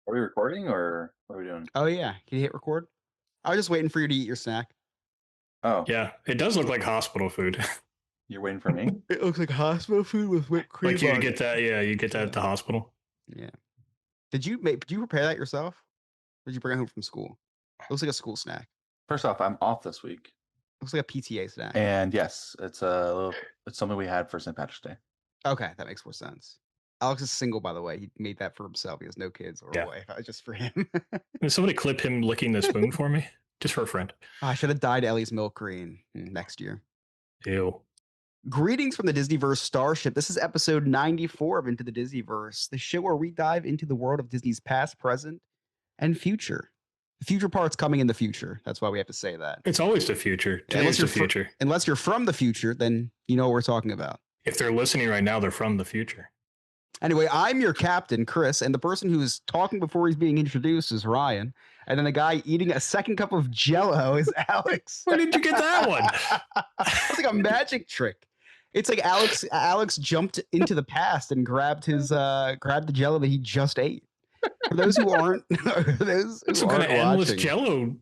Are we recording or what are we doing? Oh yeah, can you hit record? I was just waiting for you to eat your snack. Oh, Yeah, it does look like hospital food. you're waiting for me? It looks like hospital food with whipped cream. Like you get that, yeah, you get that at the hospital. Yeah. Did you prepare that yourself? Or did you bring it home from school? It looks like a school snack. First off, I'm off this week. Looks like a PTA snack. And yes, it's something we had for St. Patrick's Day. Okay, that makes more sense. Alex is single, by the way. He made that for himself. He has no kids or a wife. Just for him. Can somebody clip him licking the spoon for me? Just for a friend. Oh, I should have dyed Ellie's milk green next year. Ew. Greetings from the Dizneyverse Starship. This is episode 94 of Into the Dizneyverse, the show where we dive into the world of Disney's past, present, and future. The future part's coming in the future. That's why we have to say that. It's always the future. Today's the future. Unless you're from the future, then you know what we're talking about. If they're listening right now, they're from the future. Anyway, I'm your captain, Chris, and the person who's talking before he's being introduced is Ryan. And then the guy eating a second cup of Jell-O is Alex. Where did you get that one? It's like a magic trick. It's like Alex jumped into the past and grabbed the Jell-O that he just ate. For those who aren't, some kind of endless watching, Jell-O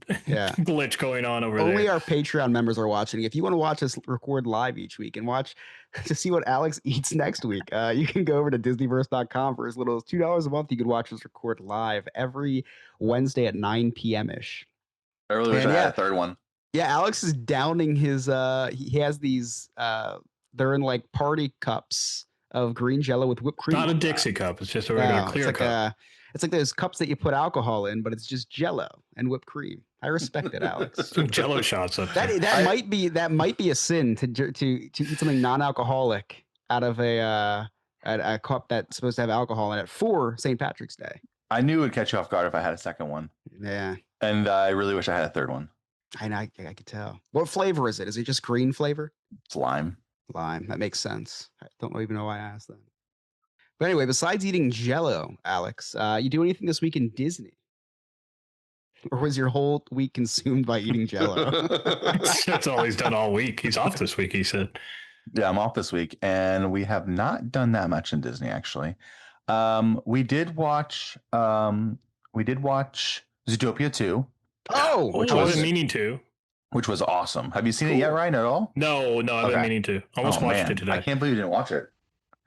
glitch going on over there. Only our Patreon members are watching. If you want to watch us record live each week and watch to see what Alex eats next week, you can go over to Dizneyverse.com for as little as $2 a month. You could watch us record live every Wednesday at 9 p.m. ish. I really wish I had a third one. Yeah, Alex is downing his. He has these. They're in like party cups of green Jell-O with whipped cream. Not a Dixie cup. It's just a regular clear cup. It's like those cups that you put alcohol in, but it's just Jell-O and whipped cream. I respect it, Alex. Some Jell-O shots up there. That might be a sin to eat something non-alcoholic out of a cup that's supposed to have alcohol in it for St. Patrick's Day. I knew it would catch you off guard if I had a second one. Yeah. And I really wish I had a third one. I could tell. What flavor is it? Is it just green flavor? It's lime. Lime. That makes sense. I don't even know why I asked that. But anyway, besides eating Jell-O, Alex, you do anything this week in Disney? Or was your whole week consumed by eating Jell-O? That's all he's done all week. He's off this week, he said. Yeah, I'm off this week, and we have not done that much in Disney, actually. We did watch Zootopia 2. Oh, which I wasn't meaning to. Which was awesome. Have you seen it yet, Ryan, at all? No, I've been meaning to. Almost watched it today. I can't believe you didn't watch it.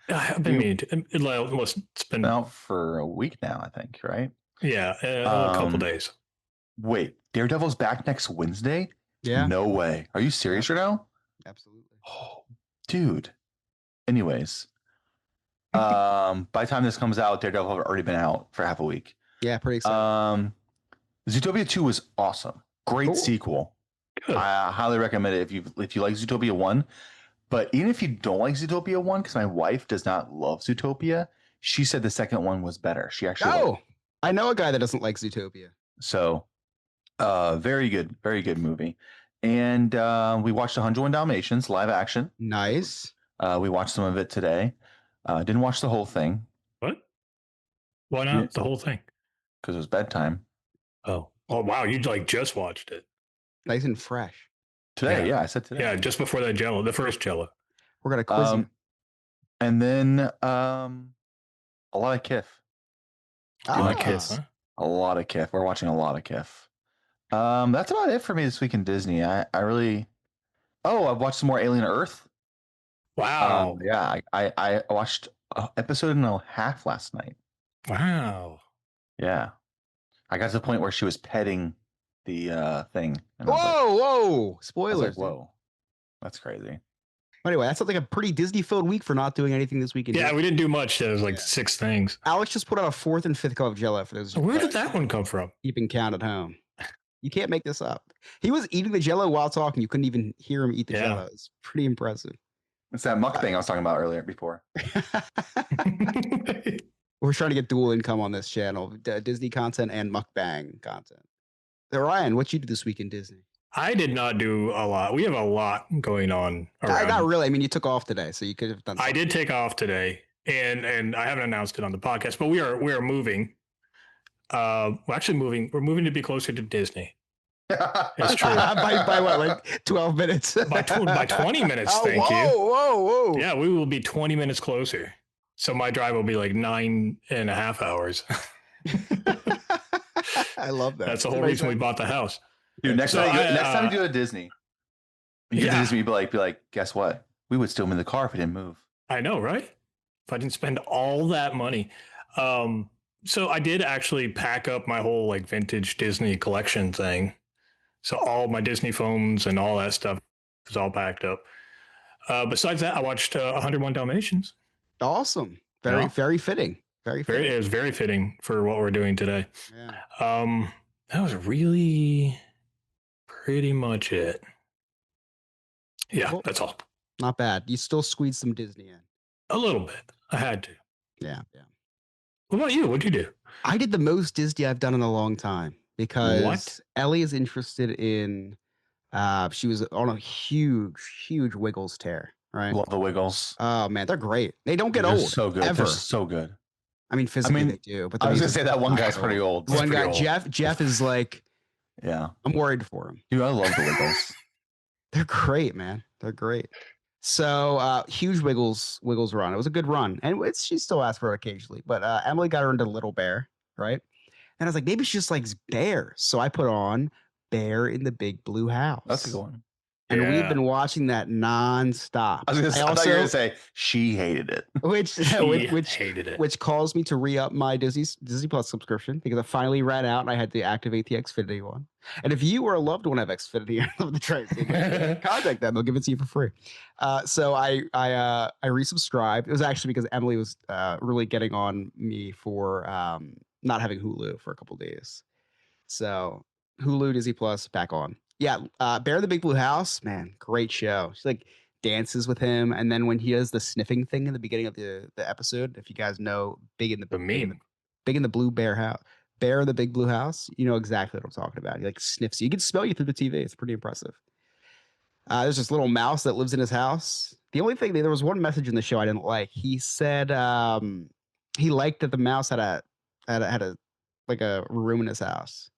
I've been meaning to. It's been out for a week now, I think, right? Yeah, a couple days. Wait, Daredevil's back next Wednesday? Yeah. No way. Are you serious right now? Absolutely. Oh, dude. Anyways, by the time this comes out, Daredevil have already been out for half a week. Yeah, pretty exciting. Zootopia 2 was awesome. Great sequel. Good. I highly recommend it if you like Zootopia 1. But even if you don't like Zootopia 1, because my wife does not love Zootopia, she said the second one was better. She actually I know a guy that doesn't like Zootopia. So very good movie. And we watched 101 Dalmatians live action. Nice. We watched some of it today. Didn't watch the whole thing. What? Why not the whole thing? Because it was bedtime. Oh wow, you just watched it. Nice and fresh. Today, yeah, I said today. Yeah, just before that Jell-O, the first Jell-O. We're gonna quiz you. And then a lot of Kif. A lot of Kif, huh? A lot of Kif. We're watching a lot of Kif. That's about it for me this week in Disney. I really. Oh, I've watched some more Alien Earth. Wow. Yeah, I watched an episode and a half last night. Wow. Yeah, I got to the point where she was petting the thing. Whoa! Spoilers. Whoa, that's crazy. Anyway, that sounds like a pretty Disney-filled week for not doing anything this weekend. Yeah, we didn't do much. There was like 6 things. Alex just put out a 4th and 5th cup of Jell-O for those. Where did that one come from? Keeping count at home. You can't make this up. He was eating the Jell-O while talking. You couldn't even hear him eat the Jell-O. It's pretty impressive. It's that mukbang I was talking about before. We're trying to get dual income on this channel, Disney content and mukbang content. So Ryan, what you do this week in Disney? I did not do a lot. We have a lot going on around. Not really. I mean, you took off today, so you could have done something. I did take off today, and I haven't announced it on the podcast, but we are moving. We're actually moving. We're moving to be closer to Disney. It's true. by what, like 12 minutes? by 20 minutes, thank you. Whoa. Yeah, we will be 20 minutes closer. So my drive will be like 9.5 hours. I love that. That's the whole reason we bought the house. Dude, next time you go to Disney, you Yeah. get to Disney, be like, guess what? We would still be in the car if we didn't move. I know, right? If I didn't spend all that money. So I did actually pack up my whole like vintage Disney collection thing. So all my Disney phones and all that stuff was all packed up. Besides that, I watched 101 Dalmatians. Awesome. Very fitting. Very fitting. It was very fitting for what we're doing today. Yeah. That was really pretty much it. Yeah, Cool. that's all. Not bad. You still squeeze some Disney in. A little bit. I had to. Yeah. What about you? What'd you do? I did the most Disney I've done in a long time because What? Ellie is interested in. She was on a huge Wiggles tear. Right. Love the Wiggles. Oh man, they're great. They don't get They're old. so good. Ever. They're so good. I mean, physically they do. But I was gonna say that one guy's pretty old. One guy, old. Jeff is like. Yeah. I'm worried for him. Dude, I love the Wiggles. They're great, man. They're great. So huge Wiggles run. It was a good run, and she still asks for it occasionally. But Emily got her into Little Bear, right? And I was like, maybe she just likes bears. So I put on Bear in the Big Blue House. That's a good one. And Yeah. we've been watching that nonstop. I thought you were gonna say she hated it. Which hated it. which caused me to re-up my Disney Plus subscription because I finally ran out and I had to activate the Xfinity one. And if you or a loved one have Xfinity and love the try contact them, they'll give it to you for free. So I resubscribed. It was actually because Emily was really getting on me for not having Hulu for a couple days. So Hulu, Disney Plus, back on. Yeah, Bear in the Big Blue House, man, great show. She like dances with him, and then when he does the sniffing thing in the beginning of the episode, if you guys know, Big in the Blue Bear House, Bear in the Big Blue House, you know exactly what I'm talking about. He like sniffs you. He can smell you through the TV. It's pretty impressive. There's this little mouse that lives in his house. The only thing there was one message in the show I didn't like. He said he liked that the mouse had a room in his house.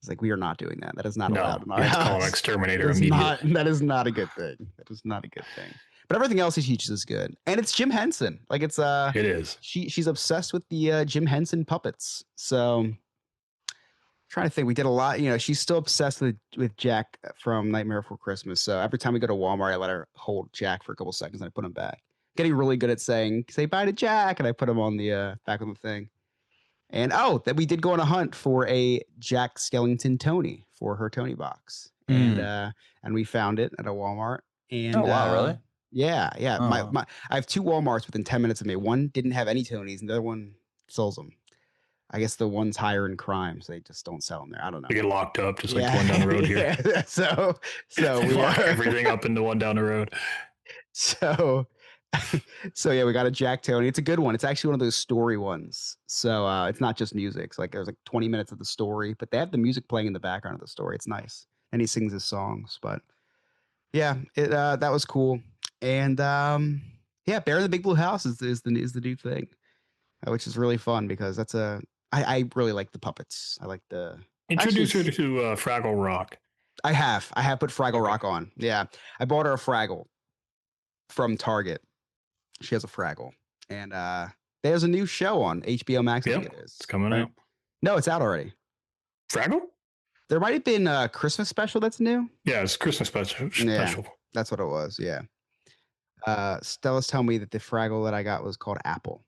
It's like, we are not doing that. That is not allowed in our house. house. Call an exterminator immediately. That is not a good thing. That is not a good thing. But everything else he teaches is good. And it's Jim Henson. Like it is. She's obsessed with the Jim Henson puppets. So trying to think, we did a lot. You know, she's still obsessed with Jack from Nightmare Before Christmas. So every time we go to Walmart, I let her hold Jack for a couple seconds and I put him back. Getting really good at saying, say bye to Jack, and I put him on the back of the thing. And that we did go on a hunt for a Jack Skellington Tony for her Tony box, and we found it at a Walmart. And oh wow, really? Yeah. Oh. I have two Walmarts within 10 minutes of me. One didn't have any Tonys, and the other one sells them. I guess the one's higher in crime, so they just don't sell them there. I don't know. They get locked up, just like the one down the road here. Yeah. So we lock everything up in the one down the road. So yeah, we got a Jack Tony. It's a good one. It's actually one of those story ones. So it's not just music. It's like there's like 20 minutes of the story, but they have the music playing in the background of the story. It's nice. And he sings his songs. But yeah, that was cool. And yeah, Bear in the Big Blue House is the new thing, which is really fun because I really like the puppets. I like the introduce her to Fraggle Rock. I have put Fraggle Rock on. Yeah, I bought her a Fraggle from Target. She has a Fraggle, and there's a new show on HBO Max. Yep, I think it is. It's coming out. No, it's out already. Fraggle? There might have been a Christmas special that's new. Yeah, it's Christmas special. Yeah, that's what it was. Yeah. Stella's telling me that the Fraggle that I got was called Apple.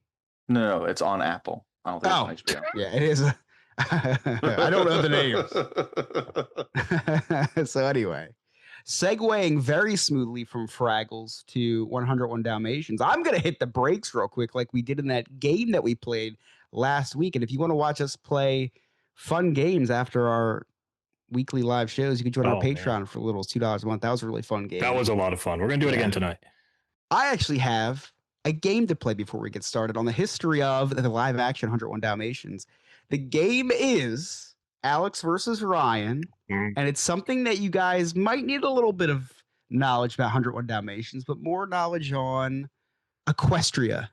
No, it's on Apple. I don't think it's on HBO. Yeah, it is. I don't know the names. So anyway, segueing very smoothly from Fraggles to 101 Dalmatians, I'm going to hit the brakes real quick like we did in that game that we played last week. And if you want to watch us play fun games after our weekly live shows, you can join our Patreon for little $2 a month. That was a really fun game. That was a lot of fun. We're going to do it again tonight. I actually have a game to play before we get started on the history of the live action 101 Dalmatians. The game is Alex versus Ryan, and it's something that you guys might need a little bit of knowledge about 101 Dalmatians, but more knowledge on Equestria.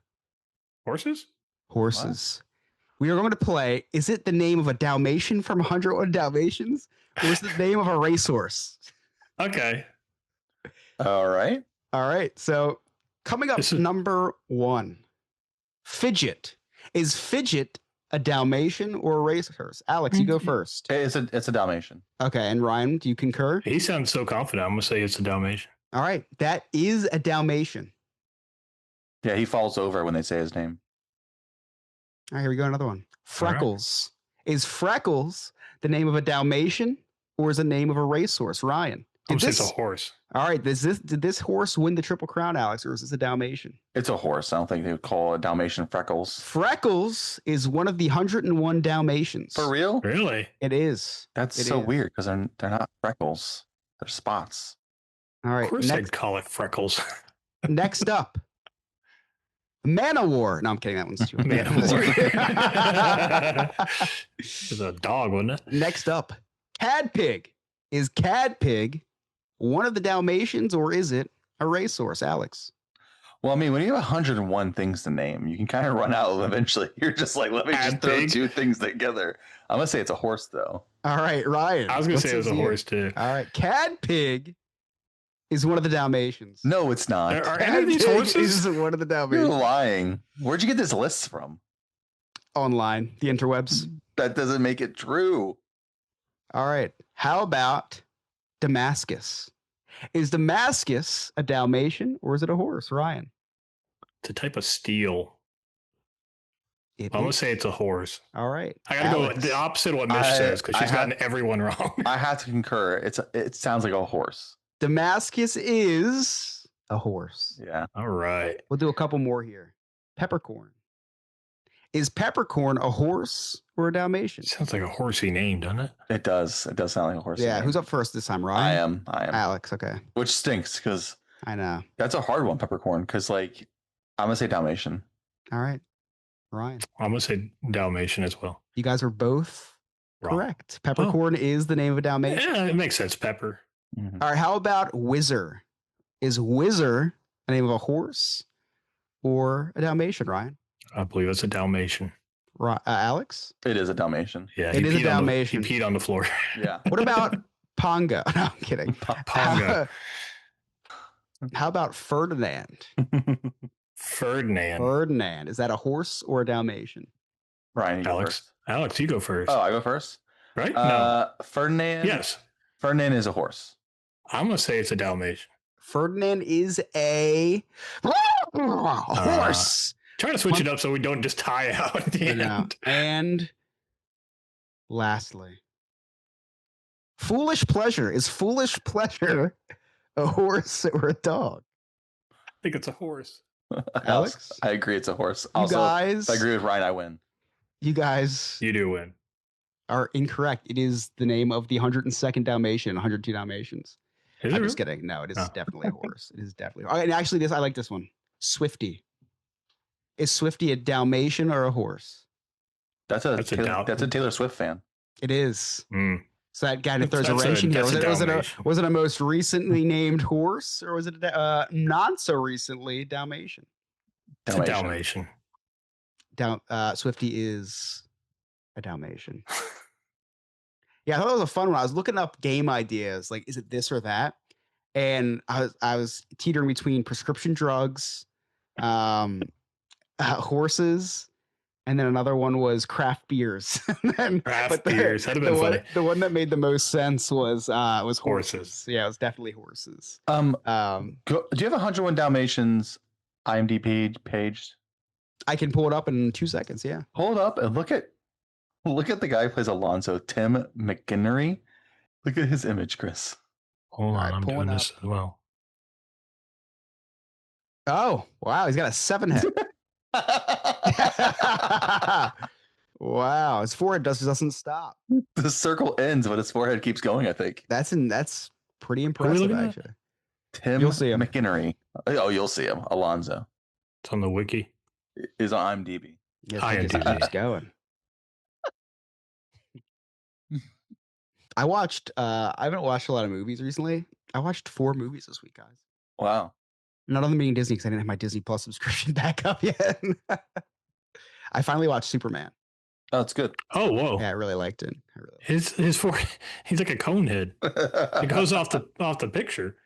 Horses? Horses. What? We are going to play, is it the name of a Dalmatian from 101 Dalmatians, or is it the name of a racehorse? Okay. All right. So coming up, number one, Fidget. Is Fidget a Dalmatian or a racehorse? Alex, you go first. It's a Dalmatian. Okay, and Ryan, do you concur? He sounds so confident. I'm gonna say it's a Dalmatian. All right, that is a Dalmatian. Yeah, he falls over when they say his name. All right, here we go. Another one. Freckles. Is Freckles the name of a Dalmatian or is the name of a racehorse? Ryan. I'm gonna say it's a horse. All right. Did this horse win the Triple Crown, Alex, or is this a Dalmatian? It's a horse. I don't think they would call a Dalmatian Freckles. Freckles is one of the 101 Dalmatians. For real? Really? It is. That's It so is. weird because they're not freckles. They're spots. All right. Of course Next, I'd call it Freckles. next up, Man-O-War. No, I'm kidding. That one's too It's a dog, wasn't it? Next up, Cadpig. Is Cadpig one of the Dalmatians or is it a racehorse, Alex? Well, I mean, when you have 101 things to name, you can kind of run out eventually. You're just like, let me just throw Cadpig? two things together. I'm going to say it's a horse, though. All right, Ryan. I was gonna what say it was says a you? horse too. All right, Cadpig is one of the Dalmatians. No, it's not. Are any of these Cadpig horses? is one of the You're Dalmatians. lying. Where'd you get this list from? Online, the interwebs. That doesn't make it true. All right, how about Damascus? Is Damascus a Dalmatian or is it a horse, Ryan? It's a type of steel. It I'm gonna is. say it's a horse. All right. I gotta Alex. go the opposite of what Mish says because she's gotten everyone wrong. I have to concur. It sounds like a horse. Damascus is a horse. Yeah. All right. We'll do a couple more here. Peppercorn. Is Peppercorn a horse or a Dalmatian? Sounds like a horsey name, doesn't it? It does. It does sound like a horse. Yeah, who's up first this time, Ryan? I am. Alex, okay. Which stinks because I know. that's a hard one, Peppercorn. Because like, I'm gonna say Dalmatian. All right. Ryan. I'm gonna say Dalmatian as well. You guys are both Wrong. correct. Peppercorn is the name of a Dalmatian. Yeah, it makes sense. Pepper. Mhm. All right, how about Whizzer? Is Whizzer the name of a horse or a Dalmatian, Ryan? I believe it's a Dalmatian. Alex? It is a Dalmatian. Yeah, It is a he Dalmatian. peed on the floor. Yeah. What about Pongo? No, I'm kidding. Pongo. How about Ferdinand? Ferdinand. Ferdinand. Is that a horse or a Dalmatian? Ryan, you go Alex. first. Alex, you go first. Oh, I go first. Right? No. Ferdinand. Yes. Ferdinand is a horse. I'm gonna say it's a Dalmatian. Ferdinand is a horse. Try to switch it up so we don't just tie out at the You know. end. And lastly, Foolish Pleasure. Is Foolish Pleasure a horse or a dog? I think it's a horse. Alex? I agree. It's a horse. You Also, guys, if I agree with Ryan, I win. you guys You do win. are incorrect. It is the name of the 102nd Dalmatian, 102 Dalmatians. Is I'm it just really? kidding. No, it is Oh. definitely a horse. It is definitely. Oh, and actually, I like this one. Swifty. Is Swifty a Dalmatian or a horse? That's a Taylor Swift fan. It is. Mm. So that kind of throws That's a wrench in here. that's Was a it a Dalmatian. was it a most recently named horse or was it a not so recently Dalmatian? It's a Dalmatian. Swifty is a Dalmatian. Yeah, I thought it was a fun one. I was looking up game ideas, like is it this or that? And I was teetering between prescription drugs, horses, and then another one was craft beers. Craft beers. That'd have been funny. The one that made the most sense was horses. Horses. Yeah, it was definitely horses. Do you have 101 Dalmatians IMDb page? I can pull it up in 2 seconds. Yeah. Hold up and look at the guy who plays Alonzo, Tim McInnery. Look at his image, Chris. Hold on, Alright, I'm doing pulling this as well. Oh, wow. He's got a 7 head. Wow. His forehead doesn't stop. The circle ends, but his forehead keeps going, I think. That's pretty we impressive, looking at? actually. Tim You'll see him. McInnery. Oh, you'll see him. Alonzo It's on the wiki. is on IMDb. Yes, Hi, he just IMDb. keeps going. I haven't watched a lot of movies recently. I watched 4 movies this week, guys. Wow. None of them being Disney because I didn't have my Disney Plus subscription back up yet. I finally watched Superman. Oh, it's good. Oh, whoa. Yeah, I really liked it. His forehead, he's like a cone head. It goes off the picture.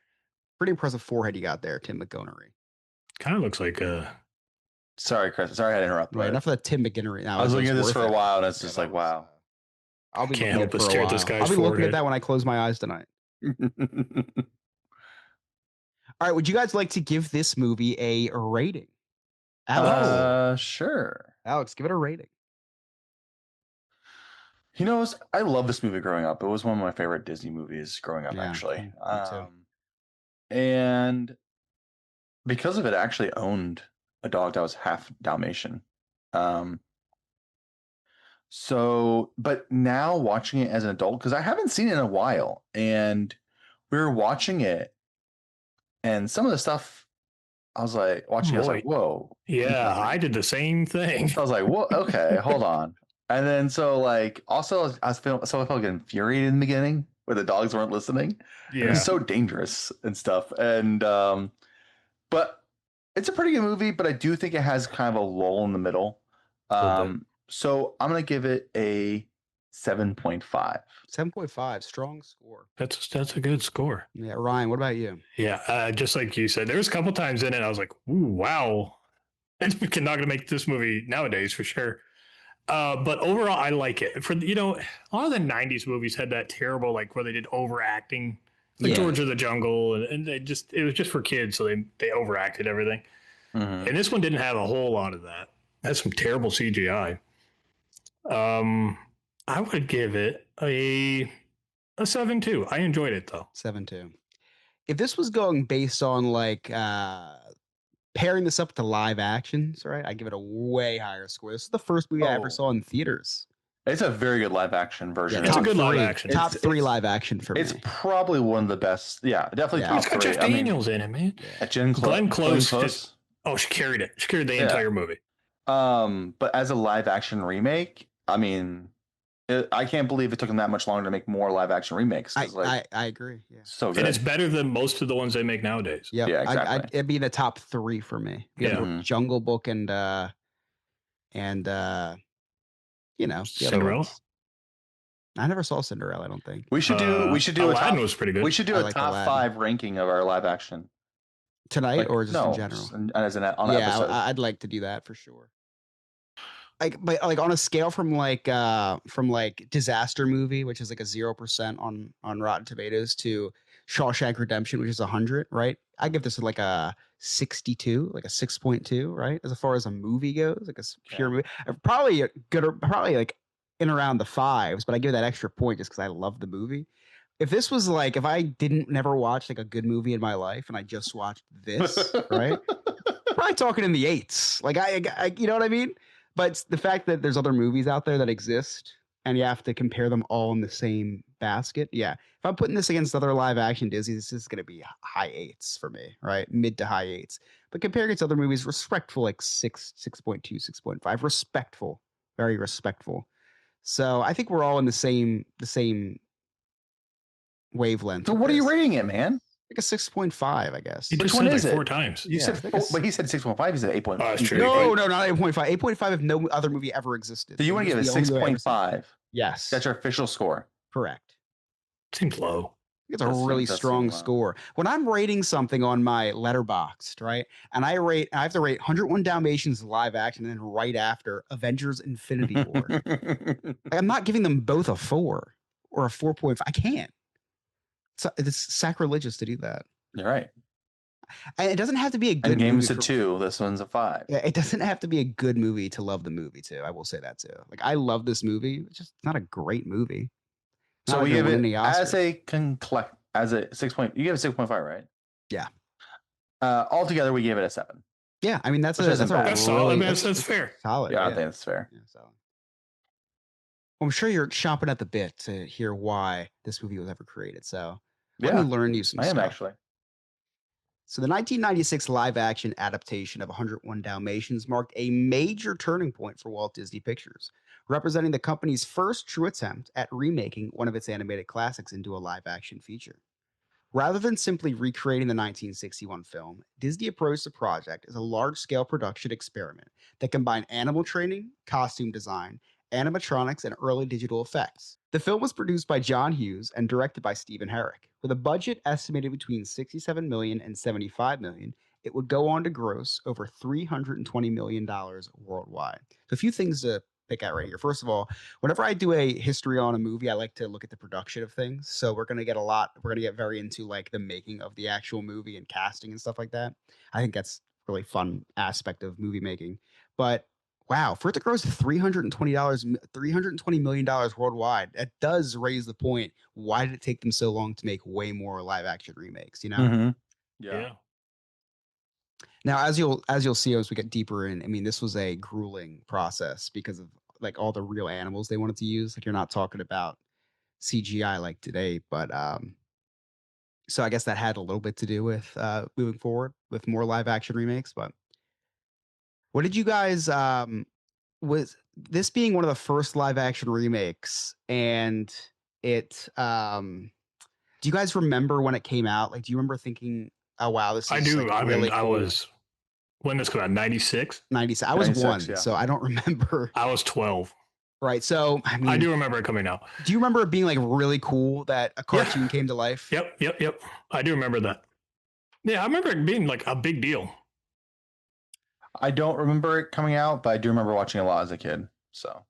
Pretty impressive forehead you got there, Tim McGonery. Kind of looks like Sorry, Chris. Sorry I had to interrupt. Right, but enough of the Tim McGinnery. No, I was looking at this for a worth it. while, and it's Yeah, just that like, was, wow. I'll be Can't looking help at it but for a stare at while. this guy's I'll be looking at forehead. that when I close my eyes tonight. All right, would you guys like to give this movie a rating? Alex, Sure. Alex, give it a rating. You know, I love this movie growing up. It was one of my favorite Disney movies growing up, Yeah, actually. me too. And because of it, I actually owned a dog that was half Dalmatian. So, but now watching it as an adult, because I haven't seen it in a while, and we were watching it, and some of the stuff I was like, watching it, I was like, whoa. Yeah, I did the same thing. I was like, "What? Okay, hold on." And then so like also I felt like infuriated in the beginning where the dogs weren't listening. Yeah. It's so dangerous and stuff. And but it's a pretty good movie, but I do think it has kind of a lull in the middle. So I'm gonna give it a 7.5. 7.5, strong score. That's a good score. Yeah, Ryan, what about you? Yeah, just like you said, there was a couple times in it I was like, "Ooh, wow, it's not going to make this movie nowadays for sure." But overall, I like it. For a lot of the '90s movies had that terrible like where they did overacting, like George of the Jungle, and it was just for kids, so they overacted everything. And this one didn't have a whole lot of that. It had some terrible CGI. I would give it a 7.2. I enjoyed it though. 7.2. If this was going based on like pairing this up to live actions, right? I give it a way higher score. This is the first movie I ever saw in theaters. It's a very good live action version. It's a good live action. Top three live action for me. It's probably one of the best. Yeah, definitely top It's got three. Jeff Daniels in it, man. Glenn Close. She carried it. She carried the entire movie. But as a live action remake, I mean, I can't believe it took them that much longer to make more live action remakes. I agree. Yeah. So good. And it's better than most of the ones they make nowadays. Yep. Yeah, exactly. It'd be in the top three for me. Yeah. Jungle Book and Cinderella. I never saw Cinderella. I don't think we should do Aladdin was pretty good. We should do a top 5 ranking of our live action tonight, or just in general. On episode. I'd like to do that for sure. But on a scale from disaster movie, which is like a 0% on Rotten Tomatoes, to Shawshank Redemption, which is 100, right? I give this like a 62, like a 6.2, right? As far as a movie goes, like a pure movie, probably like in around the 5s, but I give that extra point just because I love the movie. If this was like, if I never watched like a good movie in my life and I just watched this, right? Probably talking in the 8s. Like I you know what I mean? But the fact that there's other movies out there that exist and you have to compare them all in the same basket. Yeah. If I'm putting this against other live action Disney, this is going to be high 8s for me, right? Mid to high 8s. But comparing it to other movies, respectful, like 6, 6.2, 6.5. Respectful. Very respectful. So I think we're all in the same wavelength. So what are you rating it, man? Like a 6.5, I guess. Which one is it? 4 times. You said, but he said 6.5. He said 8.5. Oh, that's true. No, not 8.5. 8.5 if no other movie ever existed. So you want to give it 6.5? Yes. That's your official score. Correct. Seems low. It's a really strong score. When I'm rating something on my Letterboxd, right, and I have to rate 101 Dalmatians live action, and then right after Avengers: Infinity War. I'm not giving them both a 4 or a 4.5. I can't. It's sacrilegious to do that. You're right. And it doesn't have to be a good movie. Game's a 2. This one's a 5. Yeah, it doesn't have to be a good movie to love the movie too. I will say that too. Like I love this movie. It's just not a great movie. So we give it as a 6 point. You give it 6.5, right? Yeah. Altogether, we gave it a 7. Yeah, I mean that's solid. I mean, that's fair. Solid. Yeah, I think that's fair. Yeah, solid. Well, I'm sure you're chomping at the bit to hear why this movie was ever created. So let me learn you some stuff. I am actually. So the 1996 live-action adaptation of 101 Dalmatians marked a major turning point for Walt Disney Pictures, representing the company's first true attempt at remaking one of its animated classics into a live-action feature. Rather than simply recreating the 1961 film, Disney approached the project as a large-scale production experiment that combined animal training, costume design, animatronics, and early digital effects. The film was produced by John Hughes and directed by Stephen Herrick, with a budget estimated between $67 million and $75 million, it would go on to gross over $320 million worldwide. So a few things to pick out right here. First of all, whenever I do a history on a movie, I like to look at the production of things. So we're going to get very into like the making of the actual movie and casting and stuff like that. I think that's really fun aspect of movie making. But wow, for it to gross $320 million worldwide, that does raise the point. Why did it take them so long to make way more live action remakes? You know? Mm-hmm. Yeah. Now, as you'll see as we get deeper in, I mean, this was a grueling process because of like all the real animals they wanted to use. Like you're not talking about CGI like today, but so I guess that had a little bit to do with moving forward with more live action remakes. But what did you guys was this being one of the first live action remakes, and it do you guys remember when it came out? Like, do you remember thinking, "Oh wow, this is I do. like, I really mean, cool"? I was when this came out, 96. 96. I was 96, one, yeah. so I don't remember. I was 12. Right. So I mean, I do remember it coming out. do you remember it being like really cool that a cartoon came to life? Yep. I do remember that. Yeah, I remember it being like a big deal. I don't remember it coming out, but I do remember watching a lot as a kid. So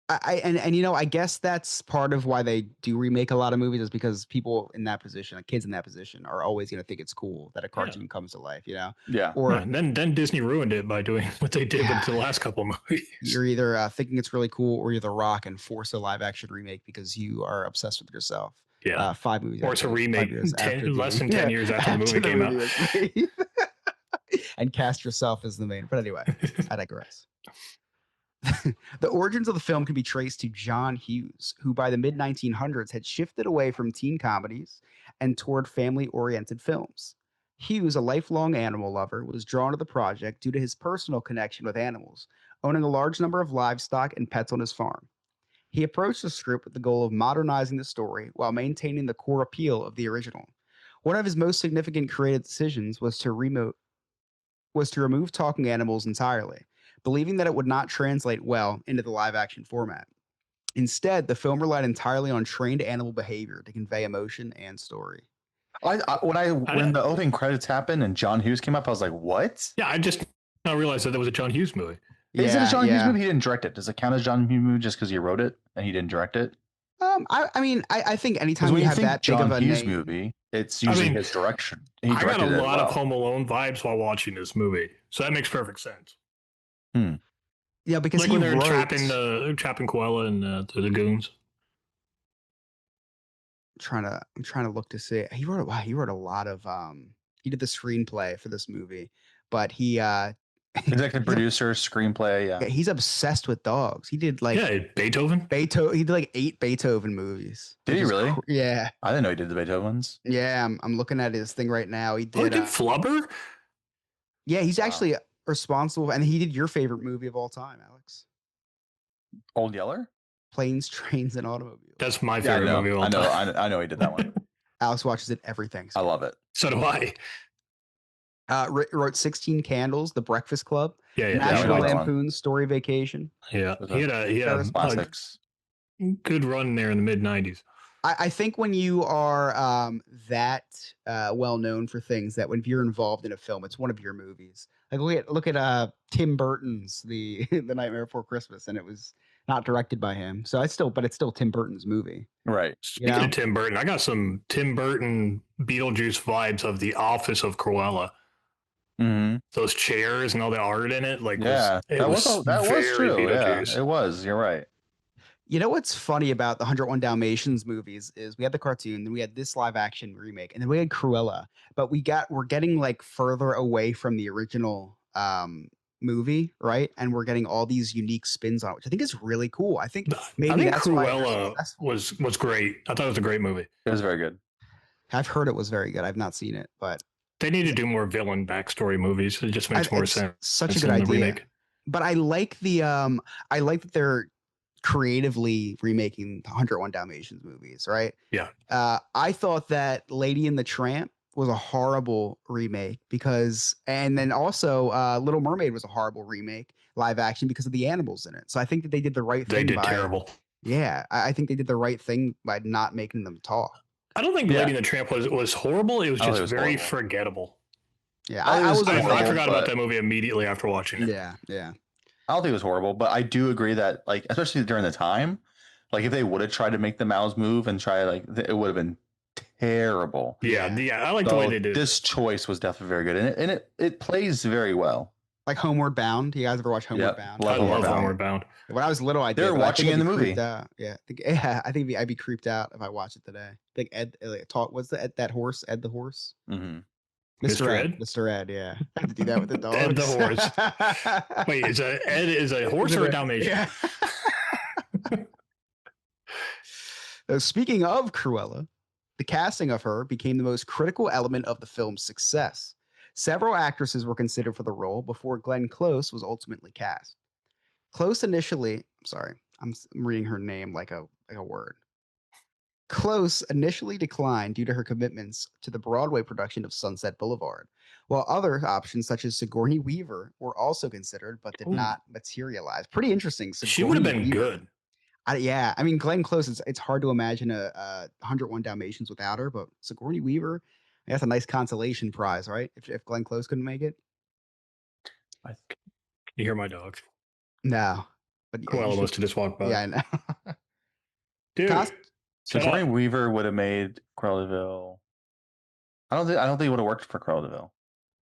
And you know, I guess that's part of why they do remake a lot of movies is because people in that position, like kids in that position, are always going to think it's cool that a cartoon comes to life, you know? yeah. Or And then Disney ruined it by doing what they did with the last couple movies. you're either thinking it's really cool or you're The Rock and force a live action remake because you are obsessed with yourself. Yeah. 5 movies. Or it's a remake less than 10 years after the movie came out. was made. And cast yourself as the main. But anyway, I digress. The origins of the film can be traced to John Hughes, who by the mid 1900s had shifted away from teen comedies and toward family oriented films. Hughes, a lifelong animal lover, was drawn to the project due to his personal connection with animals, owning a large number of livestock and pets on his farm. He approached the script with the goal of modernizing the story while maintaining the core appeal of the original. One of his most significant creative decisions was to remove talking animals entirely, believing that it would not translate well into the live action format. Instead, the film relied entirely on trained animal behavior to convey emotion and story. When the opening credits happened and John Hughes came up, I was like, "What?" Yeah, I just now realized that there was a John Hughes movie. Is it a John Hughes movie? He didn't direct it. Does it count as John Hughes movie just because he wrote it and he didn't direct it? I think anytime when you have that John big of a Hughes name, movie, it's usually his direction. He I got a directed it lot of well. Home Alone vibes while watching this movie, so that makes perfect sense. Yeah, because like when they're trapping Koala in the lagoons. I'm trying to look to see. He wrote a lot of he did the screenplay for this movie, but he executive producer, screenplay, yeah, he's obsessed with dogs. He did like Beethoven. He did like 8 Beethoven movies. Did he really? Yeah. I didn't know he did the Beethovens. Yeah, I'm looking at his thing right now. He did. Oh, he did Flubber. Yeah, he's actually responsible, and he did your favorite movie of all time, Alex. Old Yeller? Planes, Trains, and Automobiles. That's my favorite movie of all time. I know he did that one. Alex watches it every Thanksgiving. I love it. So do I. Wrote 16 Candles, The Breakfast Club, Yeah. National Lampoon's Story Vacation. Yeah, he had a classics. Good run there in the mid 90s. I think when you are that well known for things, that when you're involved in a film, it's one of your movies. Like look at Tim Burton's The Nightmare Before Christmas, and it was not directed by him. So it's still Tim Burton's movie. Right. Speaking of Tim Burton, I got some Tim Burton Beetlejuice vibes of The Office of Cruella. Mm-hmm. Those chairs and all the art in it, that was true. Yeah, it was. You're right. You know what's funny about the 101 Dalmatians movies is we had the cartoon, then we had this live action remake, and then we had Cruella. But we're getting like further away from the original movie, right? And we're getting all these unique spins on it, which I think is really cool. I think that's Cruella was great. I thought it was a great movie. It was very good. I've heard it was very good. I've not seen it, but they need to do more villain backstory movies. It just makes more sense. Such a good idea. Remake. But I like that they're creatively remaking 101 Dalmatians movies, right? Yeah. I thought that Lady and the Tramp was a horrible remake and then also Little Mermaid was a horrible remake, live action, because of the animals in it. So I think that they did the right thing. They did terrible. Yeah, I think they did the right thing by not making them talk. I don't think Lady and the Tramp was horrible. It was just very horrible. forgettable. Yeah, I was I horrible, forgot about but- that movie immediately after watching it. Yeah, yeah. I don't think it was horrible, but I do agree that, like, especially during the time, like, if they would have tried to make the mouths move and try, like, it would have been terrible. Yeah, I like the way they did this choice was definitely very good, and it plays very well. Like Homeward Bound. You guys ever watch Homeward Yep, Bound? I love Bound. Homeward Bound. When I was little, I did. They were but I watching think it in I'd the be movie. creeped out. I think I'd be creeped out if I watched it today. Like Ed, talk. What's the Ed, that horse? Ed the horse. Mm-hmm. Mr. Ed? Mr. Ed. Yeah, I had to do that with the dogs. Ed the horse. Wait, Ed is a horse or a Dalmatian? Yeah. Speaking of Cruella, the casting of her became the most critical element of the film's success. Several actresses were considered for the role before Glenn Close was ultimately cast. Close initially, I'm reading her name like a word. Close initially declined due to her commitments to the Broadway production of Sunset Boulevard, while other options such as Sigourney Weaver were also considered but did not materialize. Pretty interesting. She would have been Weaver. good. I mean, Glenn Close, it's hard to imagine a 101 Dalmatians without her, but Sigourney Weaver, that's a nice consolation prize, right? If Glenn Close couldn't make it. Can you hear my dog? No. But Cruella must have just walked by. Yeah, I know. Dude. Sigourney Weaver would have made Cruella de Vil. I don't think it would have worked for Cruella de Vil.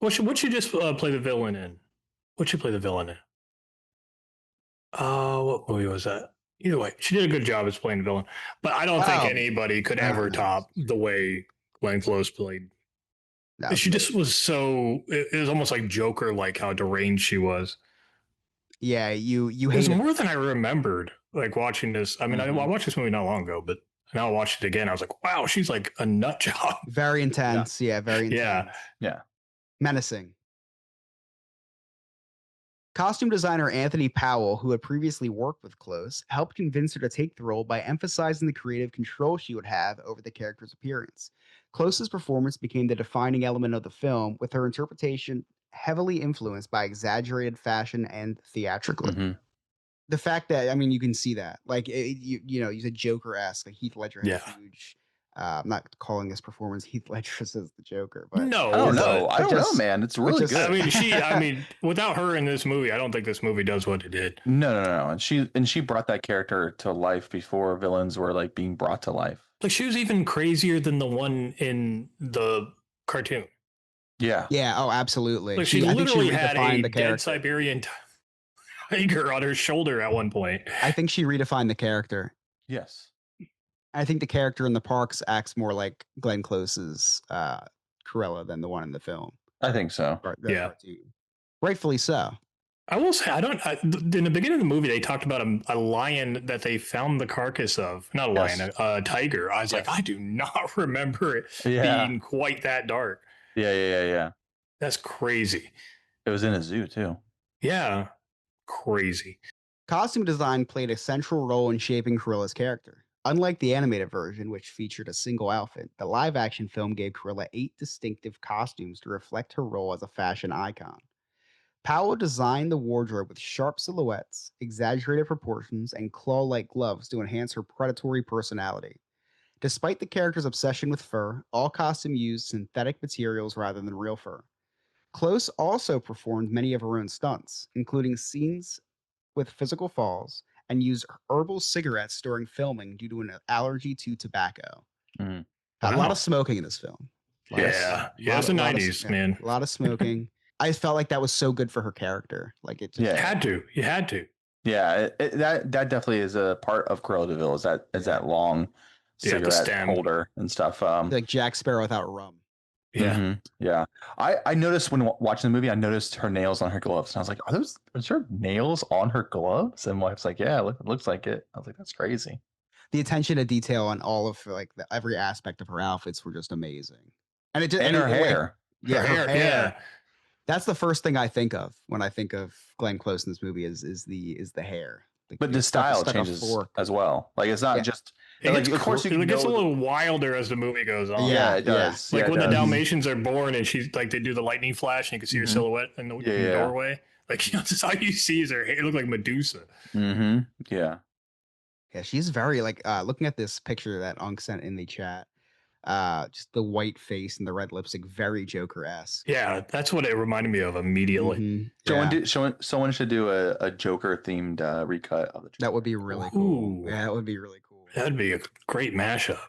What'd she just play the villain in? What'd she play the villain in? What movie was that? Either way, she did a good job as playing the villain. But I don't think anybody could ever top the way Glenn Close played. She just was so. It was almost like Joker, like how deranged she was. Yeah, you It was more than I remembered. Like watching this. I mean, I watched this movie not long ago, but now I watched it again. I was like, wow, she's like a nut job. Very intense. Yeah, very intense. Yeah. Menacing. Costume designer Anthony Powell, who had previously worked with Close, helped convince her to take the role by emphasizing the creative control she would have over the character's appearance. Close's performance became the defining element of the film, with her interpretation heavily influenced by exaggerated fashion and theatrically. Mm-hmm. The fact that, I mean, you can see that. Like, you said Joker-esque, like Heath Ledger had a huge... I'm not calling this performance Heath Ledger as the Joker, but no, I don't know, man. It's really good. I mean, without her in this movie, I don't think this movie does what it did. No. And she brought that character to life before villains were like being brought to life. Like she was even crazier than the one in the cartoon. Yeah. Yeah. Oh, absolutely. Like she literally had a dead Siberian tiger on her shoulder at one point. I think she redefined the character. Yes. I think the character in the parks acts more like Glenn Close's Cruella than the one in the film. I think so. Yeah. Cartoon. Rightfully so. I will say, in the beginning of the movie, they talked about a lion that they found the carcass of. Not a lion, a tiger. I was like, I do not remember it being quite that dark. Yeah. That's crazy. It was in a zoo, too. Yeah. Crazy. Costume design played a central role in shaping Cruella's character. Unlike the animated version, which featured a single outfit, the live-action film gave Cruella 8 distinctive costumes to reflect her role as a fashion icon. Powell designed the wardrobe with sharp silhouettes, exaggerated proportions, and claw-like gloves to enhance her predatory personality. Despite the character's obsession with fur, all costumes used synthetic materials rather than real fur. Close also performed many of her own stunts, including scenes with physical falls, and used herbal cigarettes during filming due to an allergy to tobacco. Mm. A lot of smoking in this film. Yeah, it's the 90s, man. A lot of smoking. I felt like that was so good for her character. Like it just You had to. Yeah, that definitely is a part of Cruella de Vil, is that long cigarette holder and stuff. Like Jack Sparrow without rum. Yeah. Mm-hmm. Yeah. I noticed when watching the movie, I noticed her nails on her gloves. And I was like, are there nails on her gloves? And my wife's like, yeah, it looks like it. I was like, that's crazy. The attention to detail on all of like every aspect of her outfits were just amazing. And it just her hair. Yeah, her hair. Yeah. That's the first thing I think of when I think of Glenn Close in this movie is the hair. But the style changes as well. Like it's not just of course it gets a little wilder as the movie goes on. Yeah, it does. Like when the Dalmatians are born and she's like they do the lightning flash and you can see her silhouette in the doorway. Like just all you see is her hair. It looked like Medusa. Mm-hmm. Yeah. Yeah, she's very like looking at this picture that Unk sent in the chat. Just the white face and the red lipstick, very Joker-esque. Yeah, that's what it reminded me of immediately. Mm-hmm. Someone should do a Joker themed recut of the Joker. That would be really cool. Ooh. Yeah, that would be really cool. That'd be a great mashup.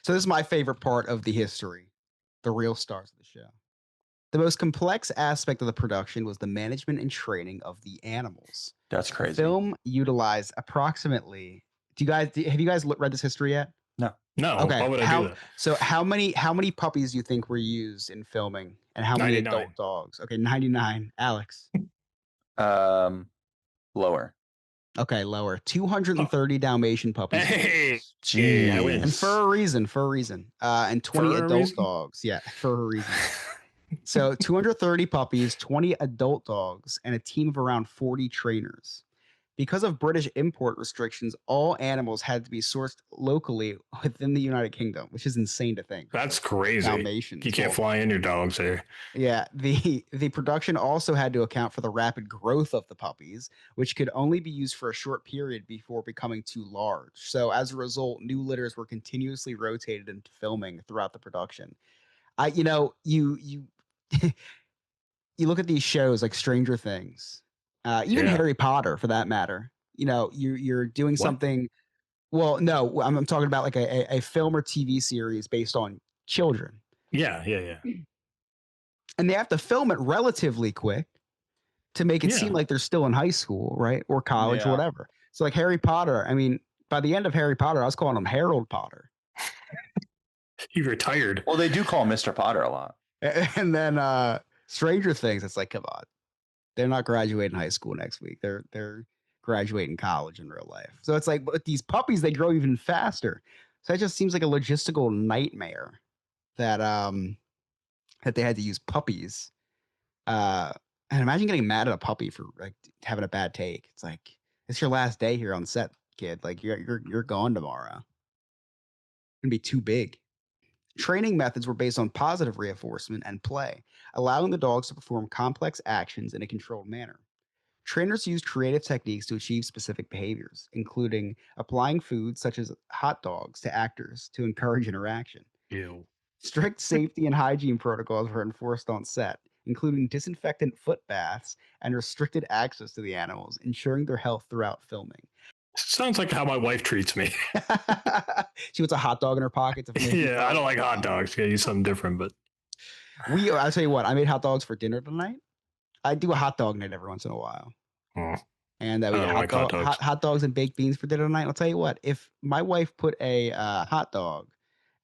So this is my favorite part of the history, the real stars of the show. The most complex aspect of the production was the management and training of the animals. That's crazy. The film utilized approximately. Have you guys read this history yet? No, Okay. why would I do that? So how many puppies do you think were used in filming, and how many 99. adult dogs? Okay, 99. Alex. Lower. Okay, lower. 230 Dalmatian puppies. Hey, Jeez. yeah, I win. And for a reason. And 20 For a adult reason? dogs. Yeah, for a reason. So 230 puppies, 20 adult dogs, and a team of around 40 trainers. Because of British import restrictions, all animals had to be sourced locally within the United Kingdom, which is insane to think. That's crazy. Dalmatians. You can't fly in your dogs there. Yeah, the production also had to account for the rapid growth of the puppies, which could only be used for a short period before becoming too large. So as a result, new litters were continuously rotated into filming throughout the production. You you look at these shows like Stranger Things, even Yeah. Harry Potter for that matter. You're doing What? something. Well, no, I'm talking about like a film or TV series based on children. Yeah. And they have to film it relatively quick to make it seem Yeah. like they're still in high school, right? Or college or Yeah. whatever. So like Harry Potter, I mean, by the end of Harry Potter, I was calling him Harold Potter. He retired. Well, they do call him Mr. Potter a lot. And then Stranger Things, it's like, come on. They're not graduating high school next week. They're graduating college in real life. So it's like, but these puppies, they grow even faster. So it just seems like a logistical nightmare that that they had to use puppies. And imagine getting mad at a puppy for like having a bad take. It's like, it's your last day here on set, kid. Like you're gone tomorrow. It's gonna be too big. Training methods were based on positive reinforcement and play, allowing the dogs to perform complex actions in a controlled manner. Trainers used creative techniques to achieve specific behaviors, including applying foods such as hot dogs to actors to encourage interaction. Ew. Strict safety and hygiene protocols were enforced on set, including disinfectant foot baths and restricted access to the animals, ensuring their health throughout filming. Sounds like how my wife treats me. She puts a hot dog in her pocket. Yeah, I don't like hot dogs. Gotta use something different, but I'll tell you what, I made hot dogs for dinner tonight. I do a hot dog night every once in a while. And we I had don't like hot dogs. hot dogs and baked beans for dinner tonight. I'll tell you what, if my wife put a hot dog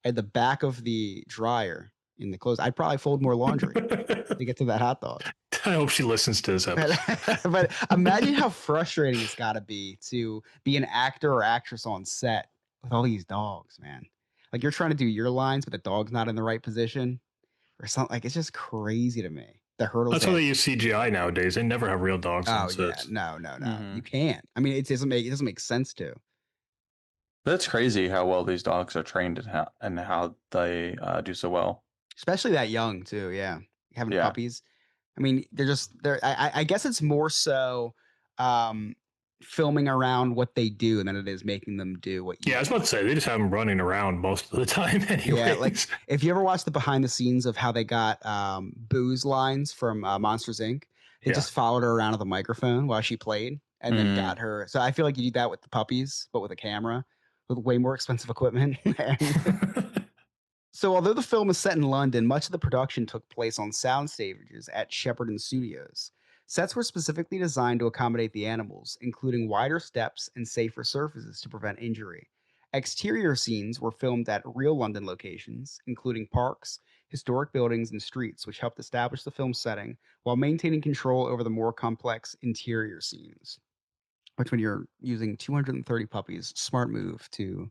at the back of the dryer in the clothes, I'd probably fold more laundry to get to that hot dog. I hope she listens to this episode. But imagine how frustrating it's got to be an actor or actress on set with all these dogs, man. Like you're trying to do your lines, but the dog's not in the right position or something. Like it's just crazy to me. The hurdles. That's why they use CGI nowadays. They never have real dogs on sets. No. Mhm. You can't. I mean, it doesn't make sense to. That's crazy how well these dogs are trained and how they do so well. Especially that young too. Yeah, having Yeah. puppies. I mean, they're. I guess it's more so filming around what they do than it is making them do what you Yeah, I was about to say they just have them running around most of the time anyway. Yeah, like if you ever watch the behind the scenes of how they got Boo's lines from Monsters Inc., they just followed her around with a microphone while she played and then got her. So I feel like you do that with the puppies, but with a camera with way more expensive equipment. So although the film is set in London, much of the production took place on sound stages at Shepperton Studios. Sets were specifically designed to accommodate the animals, including wider steps and safer surfaces to prevent injury. Exterior scenes were filmed at real London locations, including parks, historic buildings, and streets, which helped establish the film setting while maintaining control over the more complex interior scenes. Which, when you're using 230 puppies, smart move to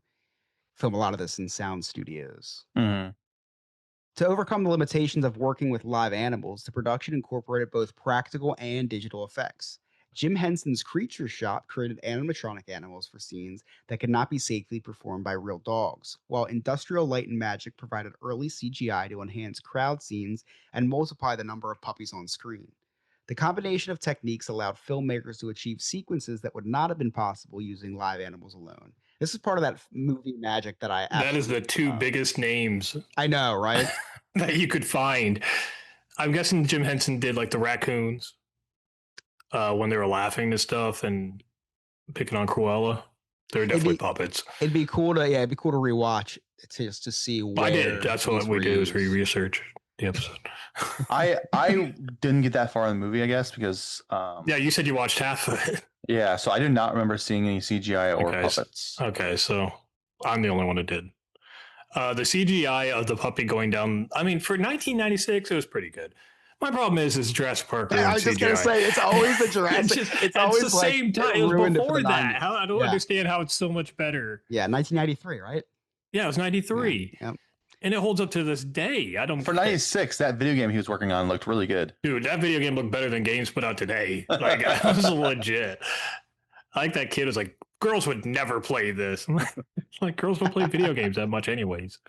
film a lot of this in sound studios. Mhm. To overcome the limitations of working with live animals, the production incorporated both practical and digital effects. Jim Henson's Creature Shop created animatronic animals for scenes that could not be safely performed by real dogs, while Industrial Light and Magic provided early CGI to enhance crowd scenes and multiply the number of puppies on screen. The combination of techniques allowed filmmakers to achieve sequences that would not have been possible using live animals alone, This is part of that movie magic that I That is the two love. biggest names I know, right? that you could find. I'm guessing Jim Henson did like the raccoons when they were laughing and stuff and picking on Cruella. They're definitely puppets. It'd be cool to rewatch just to see where I did. That's what we do is we research the episode. I didn't get that far in the movie, I guess, because yeah, you said you watched half of it. Yeah, so I did not remember seeing any CGI or puppets. Okay, so I'm the only one who did. The CGI of the puppy going down, I mean, for 1996, it was pretty good. My problem is Jurassic Park. I was just gonna say it's always the Jurassic. it's always the same time. It was before that. I don't understand how it's so much better. Yeah, 1993, right? Yeah, it was 93. Yeah. And it holds up to this day. I don't. For 96, that video game he was working on looked really good. Dude, that video game looked better than games put out today. Like, it was legit. I like that kid was like, girls would never play this. Like, girls don't play video games that much, anyways.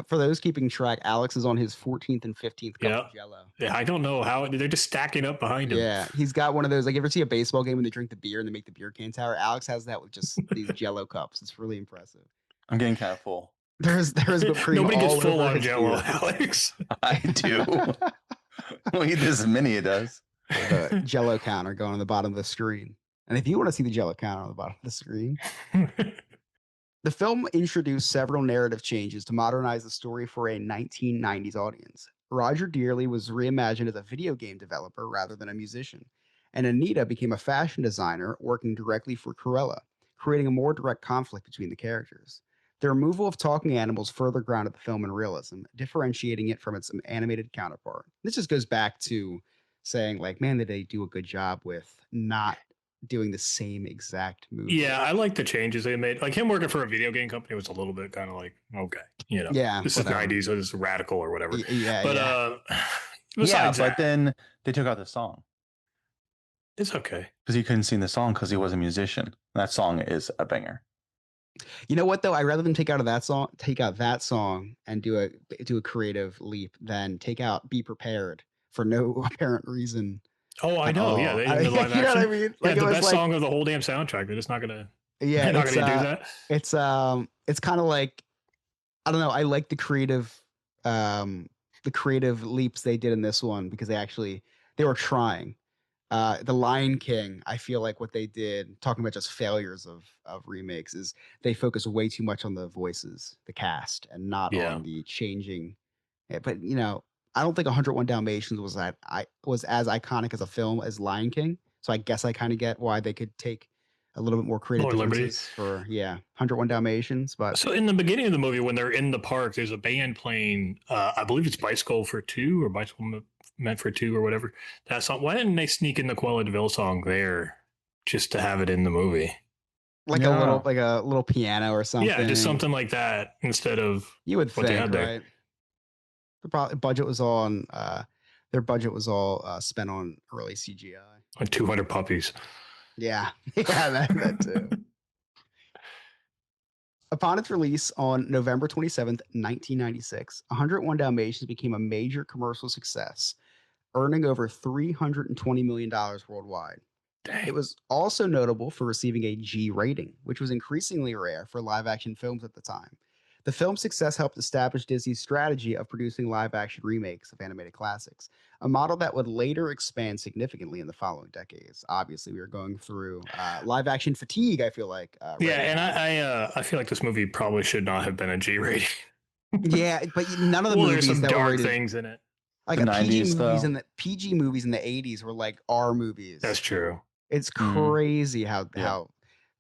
For those keeping track, Alex is on his 14th and 15th cup of Jell-O. Yeah, I don't know how they're just stacking up behind him. Yeah, he's got one of those. Like, you ever see a baseball game when they drink the beer and they make the beer can tower? Alex has that with just these Jell-O cups. It's really impressive. I'm getting kind of full. There's whipped cream. Nobody gets full on Jell-O, Alex. I do. Well, eat this many it does. The Jell-O counter going on the bottom of the screen. And if you want to see the Jell-O counter on the bottom of the screen, the film introduced several narrative changes to modernize the story for a 1990s audience. Roger Dearly was reimagined as a video game developer rather than a musician, and Anita became a fashion designer working directly for Cruella, creating a more direct conflict between the characters. The removal of talking animals further grounded the film in realism, differentiating it from its animated counterpart. This just goes back to saying, like, man, did they do a good job with not doing the same exact movie? Yeah, I like the changes they made. Like, him working for a video game company was a little bit kind of like, okay, you know, yeah, this is the 90s, so this is radical or whatever. Yeah, but besides but then they took out the song. It's okay because he couldn't sing the song because he was a musician. That song is a banger. You know what though? I'd rather than take out that song and do a creative leap than take out "Be Prepared" for no apparent reason. Oh, I know. Yeah, they did the live action. You know what I mean? Like, the best song of the whole damn soundtrack. They're just not gonna. Yeah, they're not gonna do that. It's kind of like, I don't know. I like the creative leaps they did in this one because they were trying. The Lion King, I feel like what they did, talking about just failures of remakes, is they focus way too much on the voices, the cast, and not on the changing. But you know, I don't think 101 Dalmatians was as iconic as a film as Lion King. So I guess I kind of get why they could take a little bit more creative liberties for 101 Dalmatians. But so in the beginning of the movie, when they're in the park, there's a band playing. I believe it's Bicycle for Two or Bicycle Meant for Two or whatever. That song. Why didn't they sneak in the Cruella de Vil song there just to have it in the movie? Like a little piano or something. Yeah, just something like that instead of you would think, right? The budget was all on their budget was all spent on early CGI. On 200 puppies. Yeah, that too. Upon its release on November 27th, 1996, 101 Dalmatians became a major commercial success, earning over $320 million worldwide. Dang. It was also notable for receiving a G rating, which was increasingly rare for live-action films at the time. The film's success helped establish Disney's strategy of producing live-action remakes of animated classics, a model that would later expand significantly in the following decades. Obviously, we were going through live-action fatigue, I feel like. And I feel like this movie probably should not have been a G rating. Yeah, but none of the movies there's some that dark were rated, things in it. Like the 90s, PG movies in the 80s were like R movies. That's true. It's crazy how